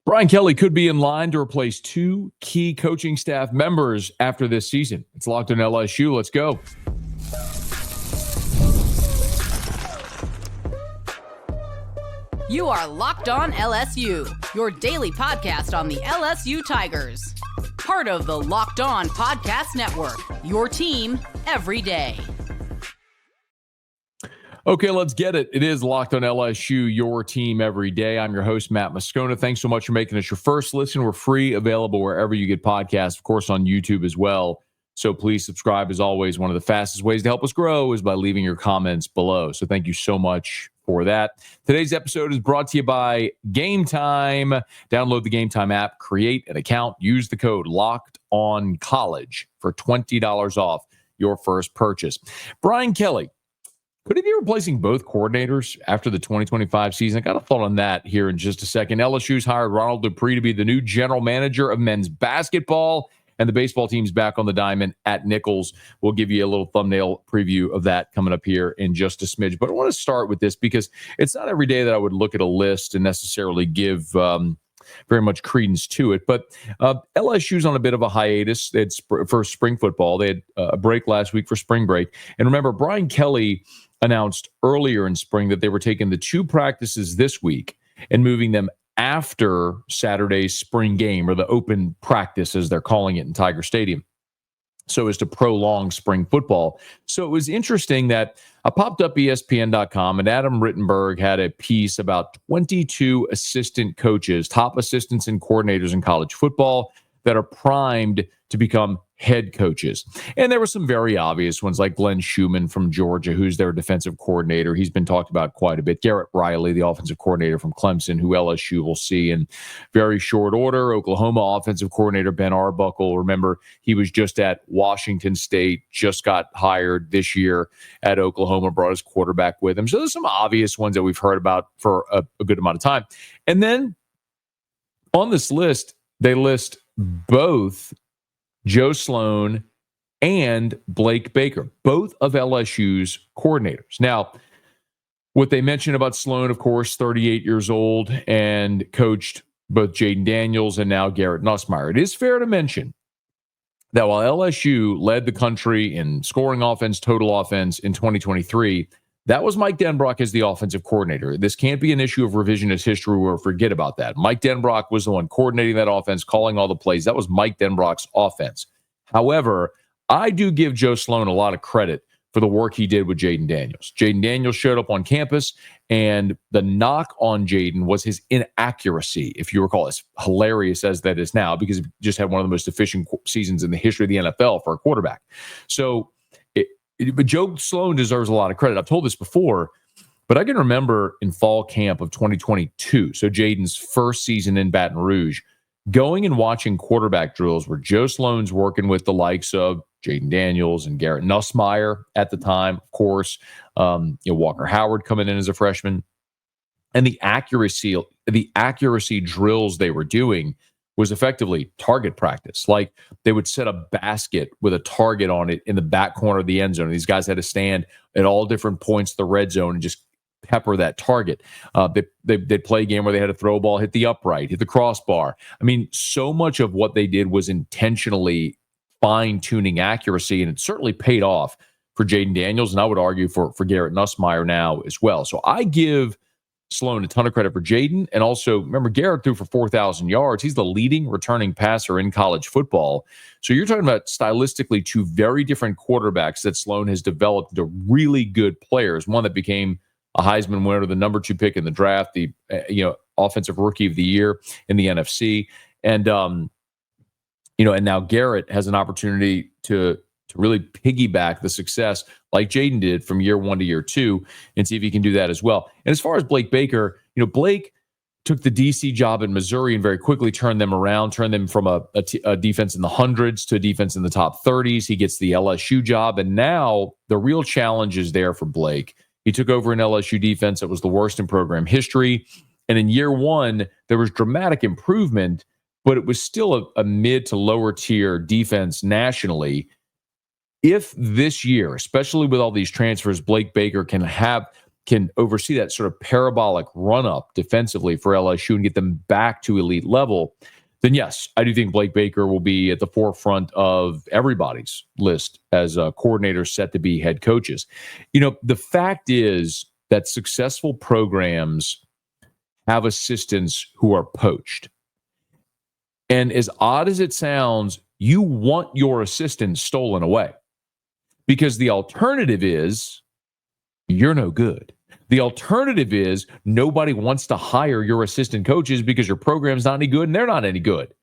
Brian Kelly could be in line to replace two key coaching staff members after this season. It's Locked on LSU. Let's go. You are Locked on LSU, your daily podcast on the LSU Tigers. Part of the Locked on Podcast Network, your team every day. Okay, let's get it. It is Locked on LSU, your team every day. I'm your host, Matt Moscona. Thanks so much for making us your first listen. We're free, available wherever you get podcasts, of course, on YouTube as well. So please subscribe. As always, one of the fastest ways to help us grow is by leaving your comments below. So thank you so much for that. Today's episode is brought to you by Gametime. Download the Gametime app, create an account, use the code LOCKEDONCollege for $20 off your first purchase. Brian Kelly, could he be replacing both coordinators after the 2025 season? I got a thought on that here in just a second. LSU's hired Ronald Dupree to be the new general manager of men's basketball, and the baseball team's back on the diamond at Nicholls. We'll give you a little thumbnail preview of that coming up here in just a smidge. But I want to start with this because it's not every day that I would look at a list and necessarily give very much credence to it. But LSU's on a bit of a hiatus. It's for spring football. They had a break last week for spring break. And remember, Brian Kelly announced earlier in spring that they were taking the two practices this week and moving them after Saturday's spring game, or the open practice as they're calling it in Tiger Stadium, so as to prolong spring football. So it was interesting that I popped up ESPN.com, and Adam Rittenberg had a piece about 22 assistant coaches, top assistants and coordinators in college football that are primed to become head coaches. And there were some very obvious ones like Glenn Schumann from Georgia, who's their defensive coordinator. He's been talked about quite a bit. Garrett Riley, the offensive coordinator from Clemson, who LSU will see in very short order. Oklahoma offensive coordinator Ben Arbuckle. Remember, he was just at Washington State, just got hired this year at Oklahoma, brought his quarterback with him. So there's some obvious ones that we've heard about for a good amount of time. And then on this list, they list both Joe Sloan and Blake Baker, both of LSU's coordinators. Now, what they mentioned about Sloan, of course, 38 years old and coached both Jaden Daniels and now Garrett Nussmeier. It is fair to mention that while LSU led the country in scoring offense, total offense in 2023, that was Mike Denbrock as the offensive coordinator. This can't be an issue of revisionist history or forget about that. Mike Denbrock was the one coordinating that offense, calling all the plays. That was Mike Denbrock's offense. However, I do give Joe Sloan a lot of credit for the work he did with Jaden Daniels. Jaden Daniels showed up on campus, and the knock on Jaden was his inaccuracy, if you recall, as hilarious as that is now, because he just had one of the most efficient seasons in the history of the NFL for a quarterback. So, but Joe Sloan deserves a lot of credit. I've told this before, but I can remember in fall camp of 2022, so Jaden's first season in Baton Rouge, going and watching quarterback drills where Joe Sloan's working with the likes of Jaden Daniels and Garrett Nussmeier at the time, of course, Walker Howard coming in as a freshman, and the accuracy drills they were doing was effectively target practice. Like, they would set a basket with a target on it in the back corner of the end zone. These guys had to stand at all different points of the red zone and just pepper that target. They'd play a game where they had to throw a ball, hit the upright, hit the crossbar. I mean, so much of what they did was intentionally fine-tuning accuracy, and it certainly paid off for Jaden Daniels, and I would argue for Garrett Nussmeier now as well. So I give Sloan a ton of credit for Jaden. And also, remember, Garrett threw for 4,000 yards. He's the leading returning passer in college football. So you're talking about stylistically two very different quarterbacks that Sloan has developed into really good players. One that became a Heisman winner, the number 2 pick in the draft, the offensive rookie of the year in the NFC. And, and now Garrett has an opportunity to really piggyback the success like Jaden did from year 1 to year 2 and see if he can do that as well. And as far as Blake Baker, Blake took the DC job in Missouri and very quickly turned them around, turned them from a defense in the hundreds to a defense in the top 30s. He gets the LSU job, and now the real challenge is there for Blake. He took over an LSU defense that was the worst in program history, and in year 1, there was dramatic improvement, but it was still a mid to lower tier defense nationally. If this year, especially with all these transfers, Blake Baker can can oversee that sort of parabolic run-up defensively for LSU and get them back to elite level, then yes, I do think Blake Baker will be at the forefront of everybody's list as coordinators set to be head coaches. The fact is that successful programs have assistants who are poached. And as odd as it sounds, you want your assistant stolen away, because the alternative is you're no good. The alternative is nobody wants to hire your assistant coaches because your program's not any good and they're not any good.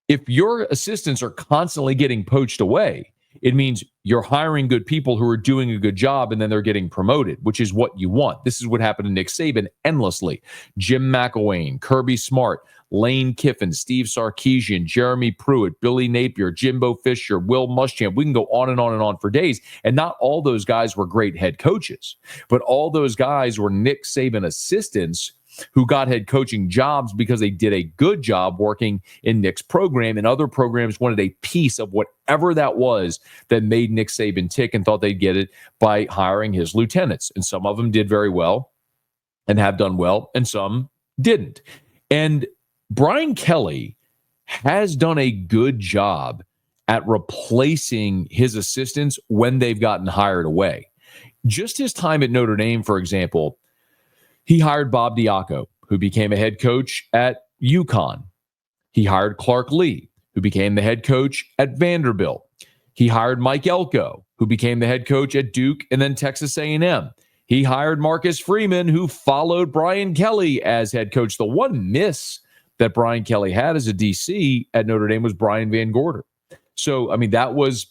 If your assistants are constantly getting poached away, it means you're hiring good people who are doing a good job and then they're getting promoted, which is what you want. This is what happened to Nick Saban endlessly. Jim McElwain, Kirby Smart, Lane Kiffin, Steve Sarkisian, Jeremy Pruitt, Billy Napier, Jimbo Fisher, Will Muschamp. We can go on and on and on for days. And not all those guys were great head coaches, but all those guys were Nick Saban assistants who got head coaching jobs because they did a good job working in Nick's program, and other programs wanted a piece of whatever that was that made Nick Saban tick and thought they'd get it by hiring his lieutenants. And some of them did very well and have done well, and some didn't. And Brian Kelly has done a good job at replacing his assistants when they've gotten hired away. Just his time at Notre Dame, for example, he hired Bob Diaco, who became a head coach at UConn. He hired Clark Lee, who became the head coach at Vanderbilt. He hired Mike Elko, who became the head coach at Duke and then Texas A&M. He hired Marcus Freeman, who followed Brian Kelly as head coach. The one miss that Brian Kelly had as a DC at Notre Dame was Brian Van Gorder. So, I mean, that was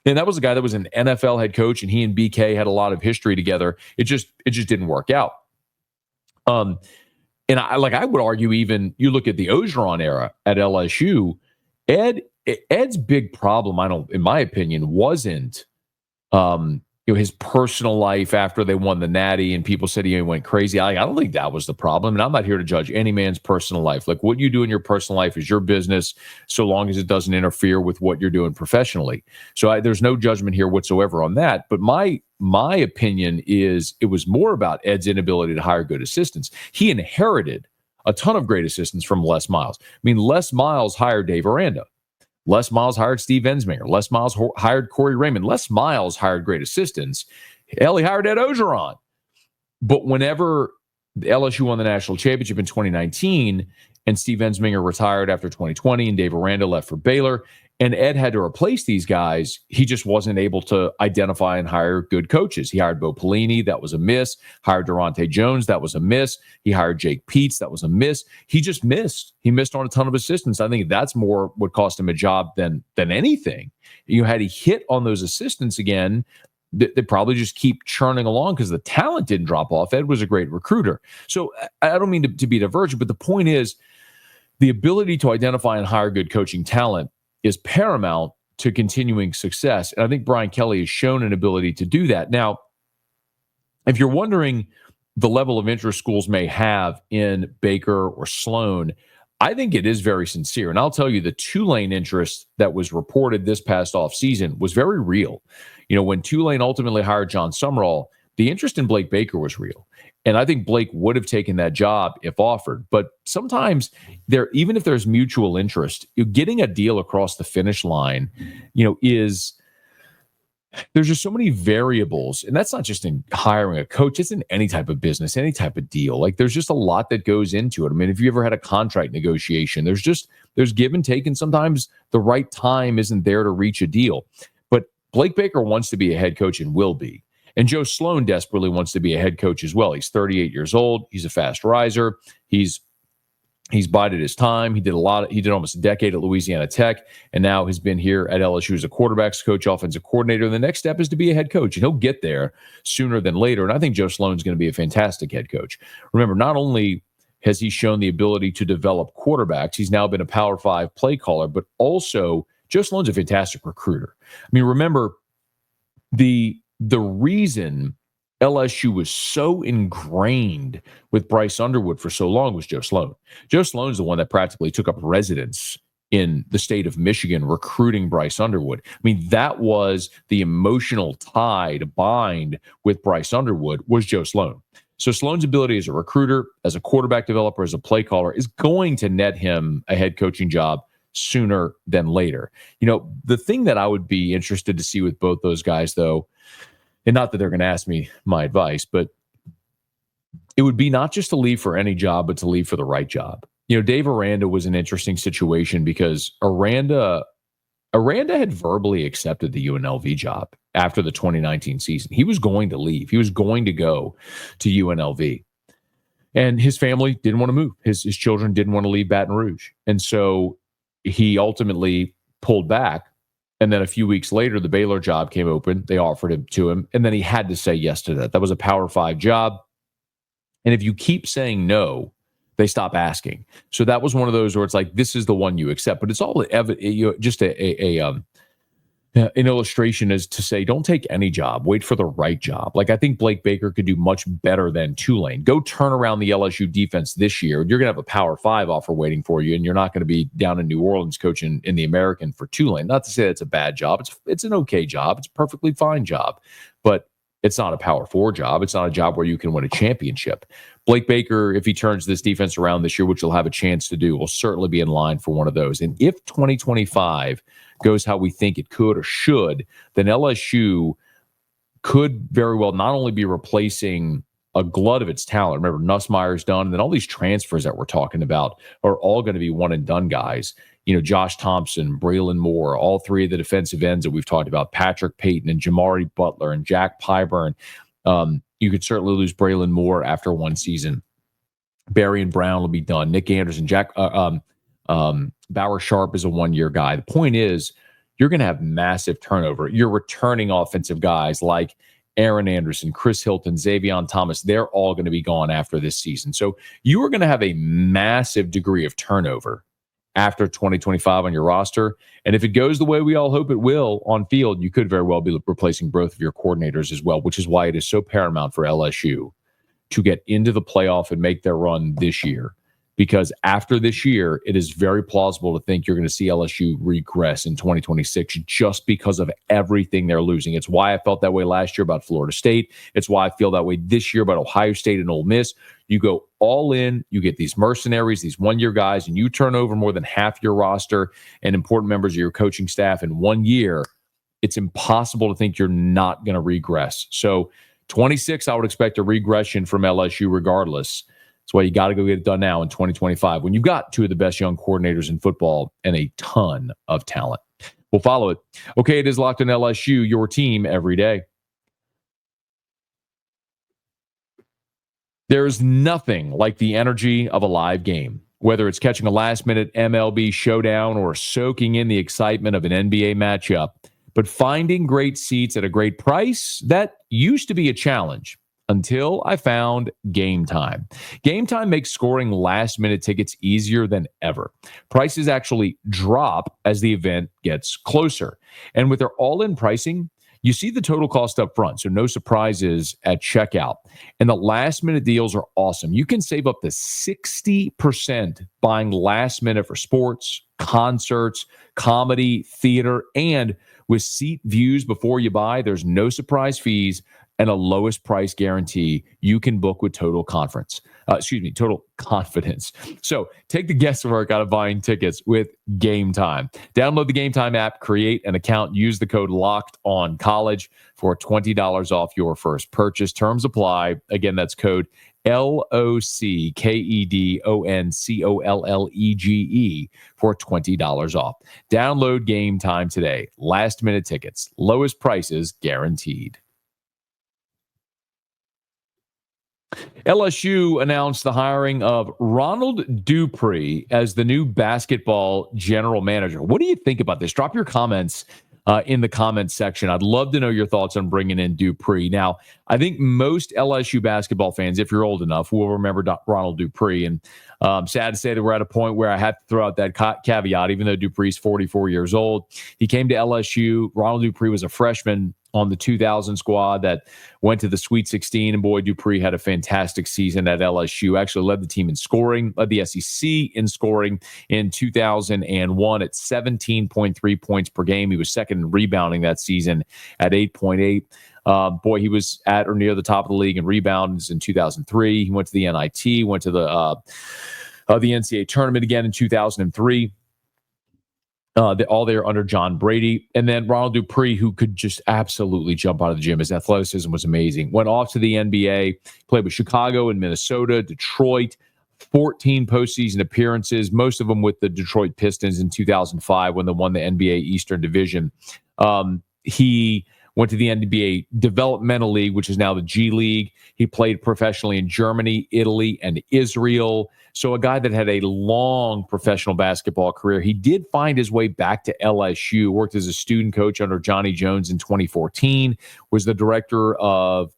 a guy that was an NFL head coach, and he and BK had a lot of history together. It just didn't work out. And I would argue, even you look at the Orgeron era at LSU, Ed's big problem, in my opinion, wasn't his personal life after they won the Natty and people said he went crazy. I don't think that was the problem. And I'm not here to judge any man's personal life. Like, what you do in your personal life is your business, so long as it doesn't interfere with what you're doing professionally. So there's no judgment here whatsoever on that. But my opinion is it was more about Ed's inability to hire good assistants. He inherited a ton of great assistants from Les Miles. I mean, Les Miles hired Dave Aranda. Les Miles hired Steve Ensminger. Les Miles hired Corey Raymond. Les Miles hired great assistants. Hell, he hired Ed Orgeron. But whenever LSU won the national championship in 2019 and Steve Ensminger retired after 2020 and Dave Aranda left for Baylor, and Ed had to replace these guys, he just wasn't able to identify and hire good coaches. He hired Bo Pelini. That was a miss. Hired Durante Jones. That was a miss. He hired Jake Peets. That was a miss. He just missed. He missed on a ton of assistants. I think that's more what cost him a job than anything. Had he hit on those assistants again, they probably just keep churning along because the talent didn't drop off. Ed was a great recruiter. So I don't mean to be divergent, but the point is the ability to identify and hire good coaching talent is paramount to continuing success. And I think Brian Kelly has shown an ability to do that. Now, if you're wondering the level of interest schools may have in Baker or Sloan, I think it is very sincere. And I'll tell you, the Tulane interest that was reported this past offseason was very real. When Tulane ultimately hired John Summerall, the interest in Blake Baker was real. And I think Blake would have taken that job if offered. But sometimes even if there's mutual interest, getting a deal across the finish line, there's just so many variables. And that's not just in hiring a coach. It's in any type of business, any type of deal. Like, there's just a lot that goes into it. I mean, if you ever had a contract negotiation, there's give and take. And sometimes the right time isn't there to reach a deal. But Blake Baker wants to be a head coach and will be. And Joe Sloan desperately wants to be a head coach as well. He's 38 years old. He's a fast riser. He's bided his time. He did almost a decade at Louisiana Tech, and now has been here at LSU as a quarterbacks coach, offensive coordinator. And the next step is to be a head coach, and he'll get there sooner than later. And I think Joe Sloan's going to be a fantastic head coach. Remember, not only has he shown the ability to develop quarterbacks, he's now been a Power 5 play caller, but also Joe Sloan's a fantastic recruiter. I mean, remember, the reason LSU was so ingrained with Bryce Underwood for so long was Joe Sloan. Joe Sloan's the one that practically took up residence in the state of Michigan recruiting Bryce Underwood. I mean, that was the emotional tie to bind with Bryce Underwood was Joe Sloan. So Sloan's ability as a recruiter, as a quarterback developer, as a play caller is going to net him a head coaching job sooner than later. The thing that I would be interested to see with both those guys, though, and not that they're going to ask me my advice, but it would be not just to leave for any job, but to leave for the right job. Dave Aranda was an interesting situation because Aranda had verbally accepted the UNLV job after the 2019 season. He was going to leave. He was going to go to UNLV. And his family didn't want to move. His children didn't want to leave Baton Rouge. And so he ultimately pulled back. And then a few weeks later, the Baylor job came open. They offered it to him. And then he had to say yes to that. That was a Power 5 job. And if you keep saying no, they stop asking. So that was one of those where it's like, this is the one you accept. But it's all just an illustration is to say, don't take any job. Wait for the right job. Like, I think Blake Baker could do much better than Tulane. Go turn around the LSU defense this year. You're going to have a Power 5 offer waiting for you, and you're not going to be down in New Orleans coaching in the American for Tulane. Not to say that's a bad job. It's an okay job. It's a perfectly fine job. But it's not a Power 4 job. It's not a job where you can win a championship. Blake Baker, if he turns this defense around this year, which he'll have a chance to do, will certainly be in line for one of those. And if 2025 goes how we think it could or should, then LSU could very well not only be replacing a glut of its talent. Remember, Nussmeier's done, and then all these transfers that we're talking about are all going to be one-and-done guys. Josh Thompson, Braylon Moore, all three of the defensive ends that we've talked about, Patrick Payton and Jamari Butler and Jack Pyburn. You could certainly lose Braylon Moore after one season. Barry and Brown will be done. Nick Anderson, Bauer Sharp is a one-year guy. The point is, you're going to have massive turnover. You're returning offensive guys like Aaron Anderson, Chris Hilton, Xavion Thomas. They're all going to be gone after this season. So you are going to have a massive degree of turnover after 2025 on your roster. And if it goes the way we all hope it will on field, you could very well be replacing both of your coordinators as well, which is why it is so paramount for LSU to get into the playoff and make their run this year. Because after this year, it is very plausible to think you're going to see LSU regress in 2026 just because of everything they're losing. It's why I felt that way last year about Florida State. It's why I feel that way this year about Ohio State and Ole Miss. You go all in, you get these mercenaries, these one-year guys, and you turn over more than half your roster and important members of your coaching staff in 1 year. It's impossible to think you're not going to regress. So 26, I would expect a regression from LSU regardless. That's why you got to go get it done now in 2025 when you've got two of the best young coordinators in football and a ton of talent. We'll follow it. Okay, it is Locked on LSU, your team every day. There's nothing like the energy of a live game, whether it's catching a last-minute MLB showdown or soaking in the excitement of an NBA matchup. But finding great seats at a great price, that used to be a challenge. Until I found Gametime. Gametime makes scoring last-minute tickets easier than ever. Prices actually drop as the event gets closer. And with their all-in pricing, you see the total cost up front, so no surprises at checkout. And the last-minute deals are awesome. You can save up to 60% buying last-minute for sports, concerts, comedy, theater, and with seat views before you buy, there's no surprise fees and a lowest price guarantee. You can book with total confidence. So take the guesswork out of buying tickets with Gametime. Download the Gametime app, create an account, use the code LOCKEDONCollege for $20 off your first purchase. Terms apply. Again, that's code LOCKEDONCOLLEGE for $20 off. Download Gametime today. Last minute tickets, lowest prices guaranteed. LSU announced the hiring of Ronald Dupree as the new basketball general manager. What do you think about this? Drop your comments in the comments section. I'd love to know your thoughts on bringing in Dupree. Now, I think most LSU basketball fans, if you're old enough, will remember Ronald Dupree. And sad to say that we're at a point where I have to throw out that caveat, even though Dupree's 44 years old. He came to LSU. Ronald Dupree was a freshman on the 2000 squad that went to the Sweet 16. And boy, Dupree had a fantastic season at LSU. Actually led the team in scoring, led the SEC in scoring in 2001 at 17.3 points per game. He was second in rebounding that season at 8.8. Boy, he was at or near the top of the league in rebounds in 2003. He went to the NIT, went to the NCAA tournament again in 2003. All there under John Brady. And then Ronald Dupree, who could just absolutely jump out of the gym. His athleticism was amazing. Went off to the NBA, played with Chicago and Minnesota, Detroit, 14 postseason appearances, most of them with the Detroit Pistons in 2005 when they won the NBA Eastern Division. He went to the NBA Developmental League, which is now the G League. He played professionally in Germany, Italy, and Israel. So a guy that had a long professional basketball career. He did find his way back to LSU, worked as a student coach under Johnny Jones in 2014, was the director of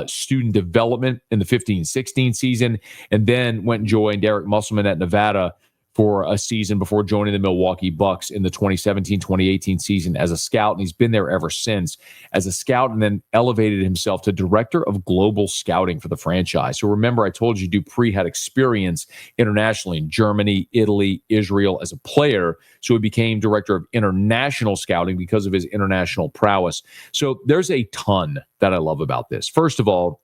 student development in the 15-16 season, and then went and joined Eric Musselman at Nevada for a season before joining the Milwaukee Bucks in the 2017-2018 season as a scout. And he's been there ever since as a scout, and then elevated himself to director of global scouting for the franchise. So remember, I told you Dupree had experience internationally in Germany, Italy, Israel as a player. So he became director of international scouting because of his international prowess. So there's a ton that I love about this. First of all,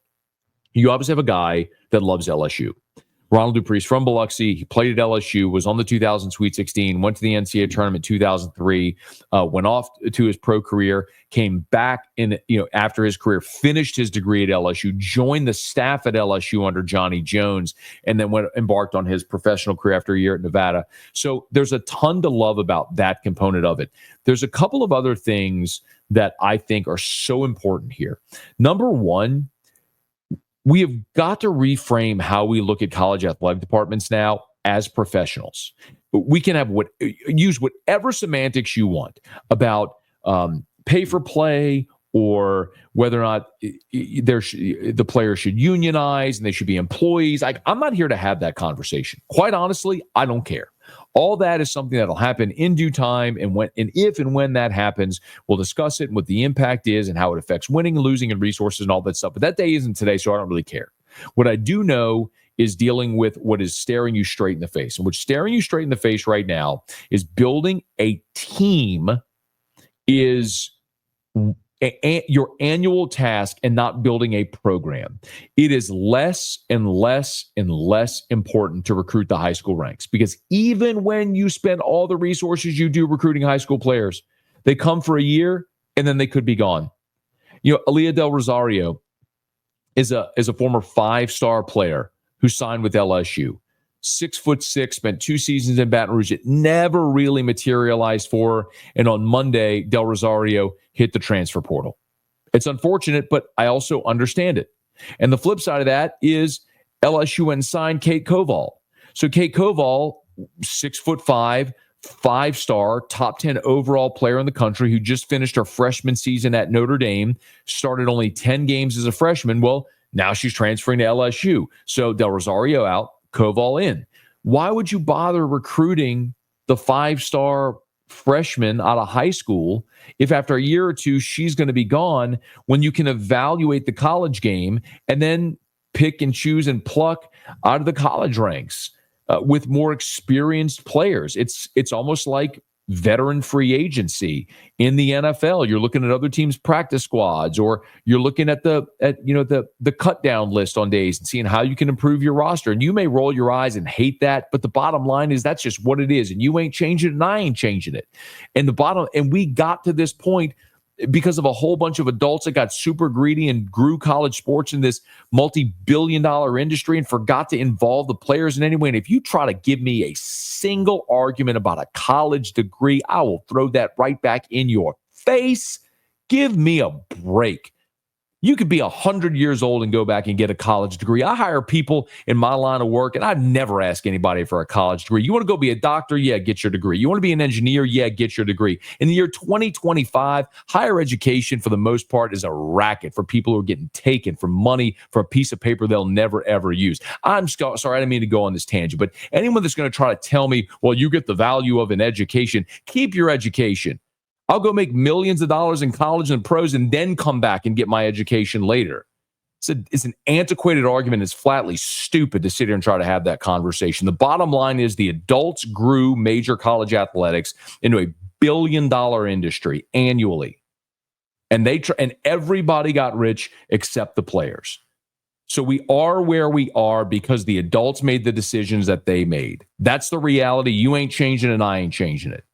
you obviously have a guy that loves LSU. Ronald Dupree is from Biloxi. He played at LSU, was on the 2000 Sweet 16, went to the NCAA tournament 2003, went off to his pro career, came back in, after his career, finished his degree at LSU, joined the staff at LSU under Johnny Jones, and then embarked on his professional career after a year at Nevada. So there's a ton to love about that component of it. There's a couple of other things that I think are so important here. Number one, we have got to reframe how we look at college athletic departments now as professionals. We can have use whatever semantics you want about pay for play, or whether or not the players should unionize and they should be employees. I'm not here to have that conversation. Quite honestly, I don't care. All that is something that'll happen in due time, and if and when that happens, we'll discuss it and what the impact is and how it affects winning and losing and resources and all that stuff. But that day isn't today, so I don't really care. What I do know is dealing with what is staring you straight in the face. And what's staring you straight in the face right now is building a team is your annual task and not building a program. It is less and less and less important to recruit the high school ranks, because even when you spend all the resources you do recruiting high school players, they come for a year and then they could be gone. Aaliyah Del Rosario is a former 5-star player who signed with LSU. 6'6", spent 2 seasons in Baton Rouge. It never really materialized for her. And on Monday, Del Rosario hit the transfer portal. It's unfortunate, but I also understand it. And the flip side of that is LSU went and signed Kate Koval. So Kate Koval, 6'5", 5-star, top 10 overall player in the country, who just finished her freshman season at Notre Dame, started only 10 games as a freshman. Well, now she's transferring to LSU. So Del Rosario out, Koval in. Why would you bother recruiting the 5-star freshman out of high school if after a year or two she's going to be gone, when you can evaluate the college game and then pick and choose and pluck out of the college ranks with more experienced players? It's almost like veteran free agency in the NFL. You're looking at other teams' practice squads, or you're looking at the cut down list on days and seeing how you can improve your roster. And you may roll your eyes and hate that, but the bottom line is that's just what it is. And you ain't changing it, and I ain't changing it. And we got to this point because of a whole bunch of adults that got super greedy and grew college sports in this multi-billion-dollar industry and forgot to involve the players in any way. And if you try to give me a single argument about a college degree, I will throw that right back in your face. Give me a break. You could be 100 years old and go back and get a college degree. I hire people in my line of work, and I'd never ask anybody for a college degree. You want to go be a doctor? Yeah, get your degree. You want to be an engineer? Yeah, get your degree. In the year 2025, higher education, for the most part, is a racket for people who are getting taken for money for a piece of paper they'll never, ever use. I'm sorry, I didn't mean to go on this tangent, but anyone that's going to try to tell me, well, you get the value of an education, keep your education. I'll go make millions of dollars in college and pros and then come back and get my education later. It's an antiquated argument. It's flatly stupid to sit here and try to have that conversation. The bottom line is the adults grew major college athletics into a billion-dollar industry annually. And and everybody got rich except the players. So we are where we are because the adults made the decisions that they made. That's the reality. You ain't changing it, and I ain't changing it.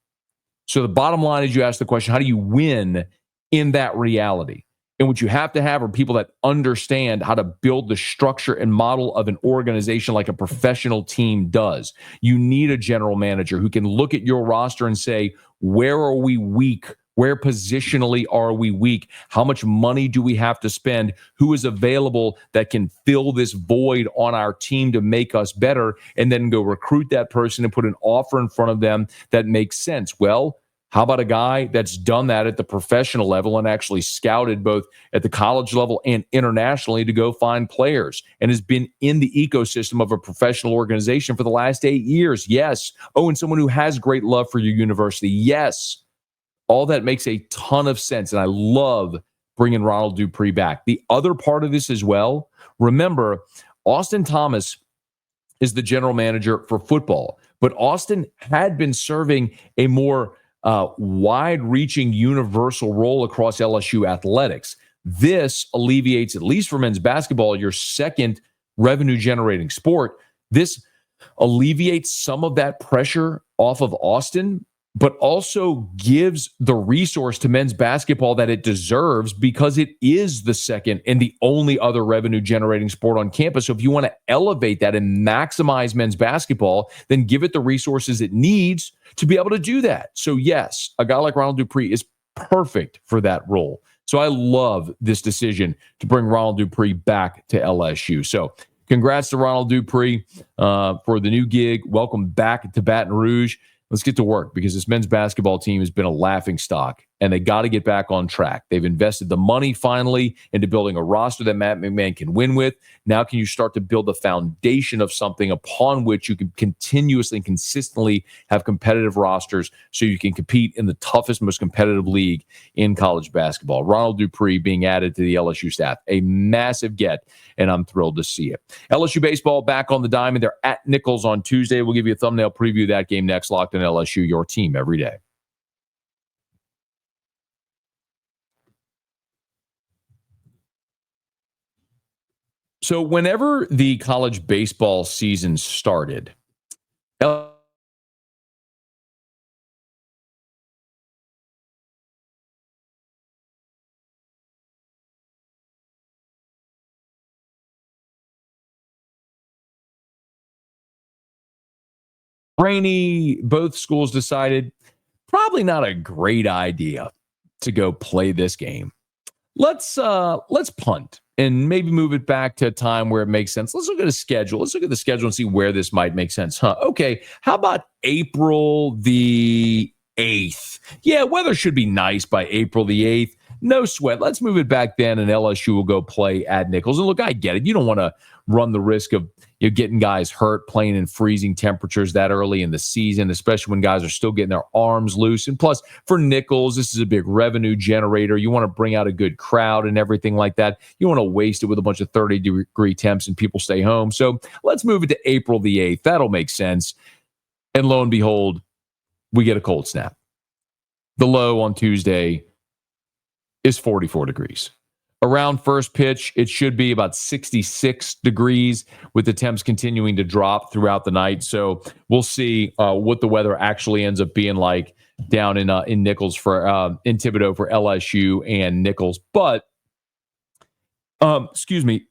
So the bottom line is you ask the question, how do you win in that reality? And what you have to have are people that understand how to build the structure and model of an organization like a professional team does. You need a general manager who can look at your roster and say, where are we weak? Where positionally are we weak? How much money do we have to spend? Who is available that can fill this void on our team to make us better? And then go recruit that person and put an offer in front of them that makes sense. Well, how about a guy that's done that at the professional level and actually scouted both at the college level and internationally to go find players and has been in the ecosystem of a professional organization for the last 8 years? Yes. Oh, and someone who has great love for your university? Yes. All that makes a ton of sense, and I love bringing Ronald Dupree back. The other part of this as well, remember, Austin Thomas is the general manager for football, but Austin had been serving a more wide-reaching universal role across LSU athletics. This alleviates, at least for men's basketball, your second revenue-generating sport. This alleviates some of that pressure off of Austin, but also gives the resource to men's basketball that it deserves because it is the second and the only other revenue-generating sport on campus. So if you want to elevate that and maximize men's basketball, then give it the resources it needs to be able to do that. So yes, a guy like Ronald Dupree is perfect for that role. So I love this decision to bring Ronald Dupree back to LSU. So congrats to Ronald Dupree for the new gig. Welcome back to Baton Rouge. Let's get to work because this men's basketball team has been a laughing stock, and they got to get back on track. They've invested the money finally into building a roster that Matt McMahon can win with. Now can you start to build the foundation of something upon which you can continuously and consistently have competitive rosters so you can compete in the toughest, most competitive league in college basketball? Ronald Dupree being added to the LSU staff, a massive get, and I'm thrilled to see it. LSU Baseball back on the diamond. They're at Nicholls on Tuesday. We'll give you a thumbnail preview of that game next. Locked in LSU, your team every day. So whenever the college baseball season started, rainy, both schools decided probably not a great idea to go play this game. Let's punt and maybe move it back to a time where it makes sense. Let's look at a schedule. Let's look at the schedule and see where this might make sense. Okay, how about April the 8th? Yeah, weather should be nice by April the 8th. No sweat. Let's move it back then, and LSU will go play at Nicholls. And look, I get it. You don't want to run the risk of getting guys hurt playing in freezing temperatures that early in the season, especially when guys are still getting their arms loose. And plus, for Nicholls, this is a big revenue generator. You want to bring out a good crowd and everything like that. You want to waste it with a bunch of 30-degree temps and people stay home. So let's move it to April the 8th. That'll make sense. And lo and behold, we get a cold snap. The low on Tuesday is 44 degrees. Around first pitch, it should be about 66 degrees with the temps continuing to drop throughout the night. So we'll see what the weather actually ends up being like down in Nicholls in Thibodaux for LSU and Nicholls. But, excuse me,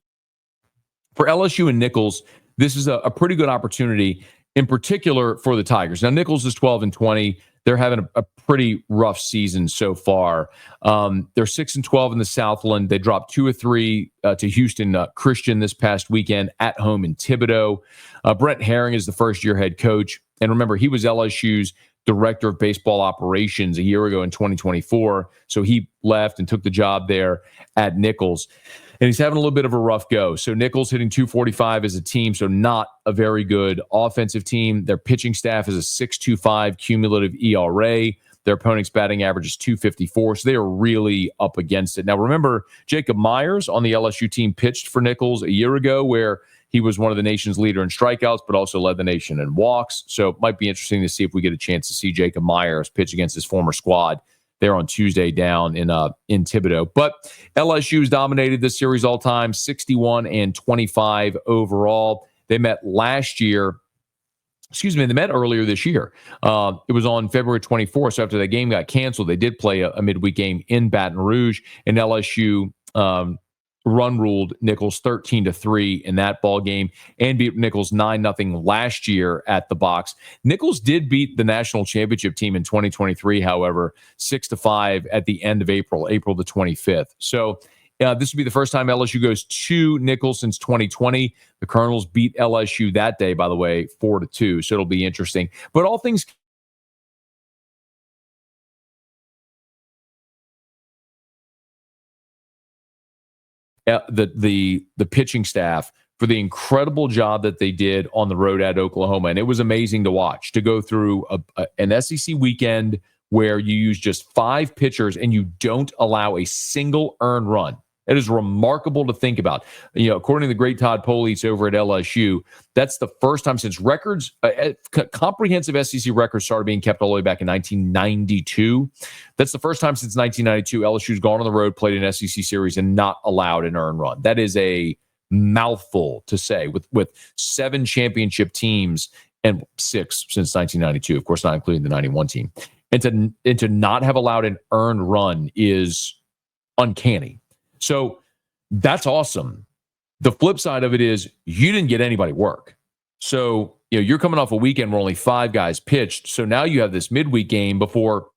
for LSU and Nicholls, this is a pretty good opportunity, in particular for the Tigers. Now, Nicholls is 12-20. They're having a pretty rough season so far. They're 6-12 in the Southland. They dropped 2 or 3 to Houston Christian this past weekend at home in Thibodaux. Brent Herring is the first-year head coach. And remember, he was LSU's director of baseball operations a year ago in 2024. So he left and took the job there at Nicholls. And he's having a little bit of a rough go. So Nicholls hitting 245 as a team, so not a very good offensive team. Their pitching staff is a 6.25 cumulative ERA. Their opponent's batting average is 254, so they are really up against it. Now, remember, Jacob Myers on the LSU team pitched for Nicholls a year ago, where he was one of the nation's leader in strikeouts, but also led the nation in walks. So it might be interesting to see if we get a chance to see Jacob Myers pitch against his former squad there on Tuesday down in Thibodaux. But LSU's dominated this series all time, 61-25 overall. They met last year. They met earlier this year. It was on February 24th. So after that game got canceled, they did play a midweek game in Baton Rouge, and LSU run ruled Nicholls 13-3 in that ball game and beat Nicholls 9-0 last year at the box. Nicholls did beat the national championship team in 2023, however, 6-5 at the end of April the 25th. So this will be the first time LSU goes to Nicholls since 2020. The Colonels beat LSU that day, by the way, 4-2. So it'll be interesting. But all things the pitching staff for the incredible job that they did on the road at Oklahoma. And it was amazing to watch, to go through an SEC weekend where you use just 5 pitchers and you don't allow a single earned run. It is remarkable to think about. According to the great Todd Police over at LSU, that's the first time since records, comprehensive SEC records started being kept all the way back in 1992. That's the first time since 1992 LSU's gone on the road, played an SEC series, and not allowed an earned run. That is a mouthful to say, with 7 championship teams and 6 since 1992, of course, not including the 91 team. And to not have allowed an earned run is uncanny. So that's awesome. The flip side of it is you didn't get anybody work. So, you're coming off a weekend where only 5 guys pitched. So now you have this midweek game before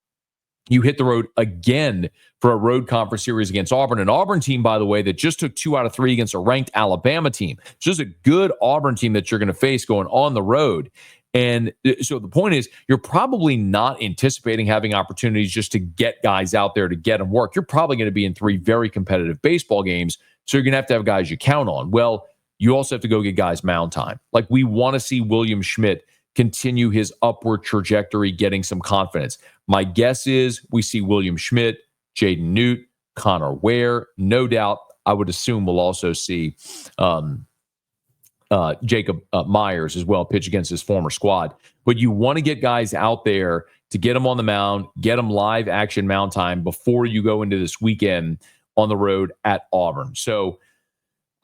you hit the road again for a road conference series against Auburn. An Auburn team, by the way, that just took 2 out of 3 against a ranked Alabama team. It's just a good Auburn team that you're going to face going on the road. And so the point is, you're probably not anticipating having opportunities just to get guys out there to get them work. You're probably going to be in 3 very competitive baseball games. So you're going to have guys you count on. Well, you also have to go get guys mound time. Like, we want to see William Schmidt continue his upward trajectory, getting some confidence. My guess is we see William Schmidt, Jaden Newt, Connor Ware. No doubt, I would assume we'll also see Jacob Myers as well pitch against his former squad. But you want to get guys out there to get them on the mound, get them live action mound time before you go into this weekend on the road at Auburn. So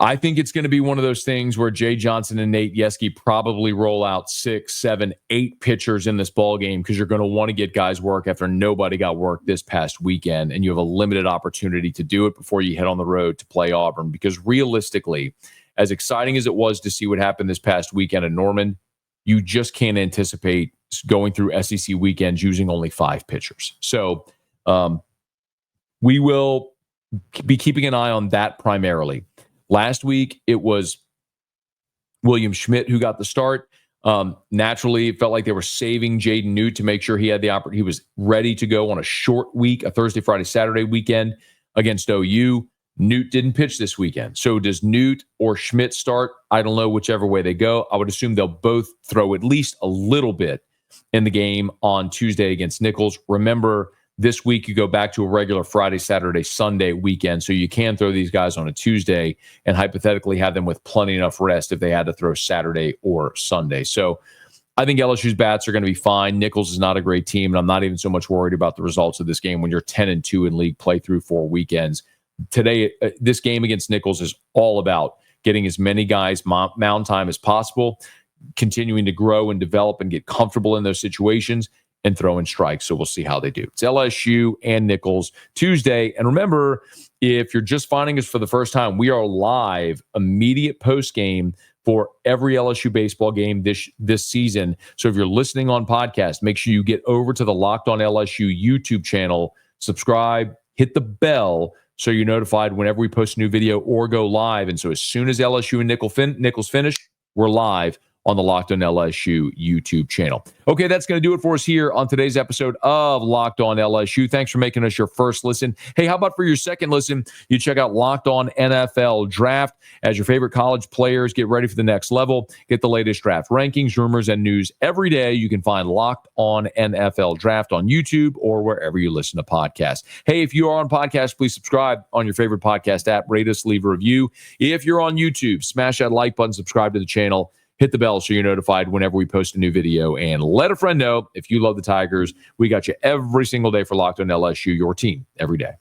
I think it's going to be one of those things where Jay Johnson and Nate Yeske probably roll out 6, 7, 8 pitchers in this ball game, because you're going to want to get guys work after nobody got work this past weekend, and you have a limited opportunity to do it before you head on the road to play Auburn. Because realistically, as exciting as it was to see what happened this past weekend at Norman, you just can't anticipate going through SEC weekends using only 5 pitchers. So we will be keeping an eye on that primarily. Last week, it was William Schmidt who got the start. Naturally, it felt like they were saving Jaden Newt to make sure he had the opportunity. He was ready to go on a short week, a Thursday, Friday, Saturday weekend against OU. Newt didn't pitch this weekend. So does Newt or Schmidt start? I don't know, whichever way they go. I would assume they'll both throw at least a little bit in the game on Tuesday against Nicholls. Remember, this week you go back to a regular Friday, Saturday, Sunday weekend, so you can throw these guys on a Tuesday and hypothetically have them with plenty enough rest if they had to throw Saturday or Sunday. So I think LSU's bats are going to be fine. Nicholls is not a great team, and I'm not even so much worried about the results of this game when you're 10-2 in league play through 4 weekends. Today, this game against Nicholls is all about getting as many guys mound time as possible, continuing to grow and develop and get comfortable in those situations, and throwing strikes. So we'll see how they do. It's LSU and Nicholls Tuesday. And remember, if you're just finding us for the first time, we are live immediate post game for every LSU baseball game this season. So if you're listening on podcast, make sure you get over to the Locked On LSU YouTube channel, subscribe, hit the bell, so you're notified whenever we post a new video or go live. And so as soon as LSU and Nicholls finish, we're live on the Locked On LSU YouTube channel. Okay, that's going to do it for us here on today's episode of Locked On LSU. Thanks for making us your first listen. Hey, how about for your second listen, you check out Locked On NFL Draft as your favorite college players get ready for the next level. Get the latest draft rankings, rumors, and news every day. You can find Locked On NFL Draft on YouTube or wherever you listen to podcasts. Hey, if you are on podcast, please subscribe on your favorite podcast app. Rate us, leave a review. If you're on YouTube, smash that like button, subscribe to the channel. Hit the bell so you're notified whenever we post a new video, and let a friend know if you love the Tigers. We got you every single day for Locked On LSU, your team every day.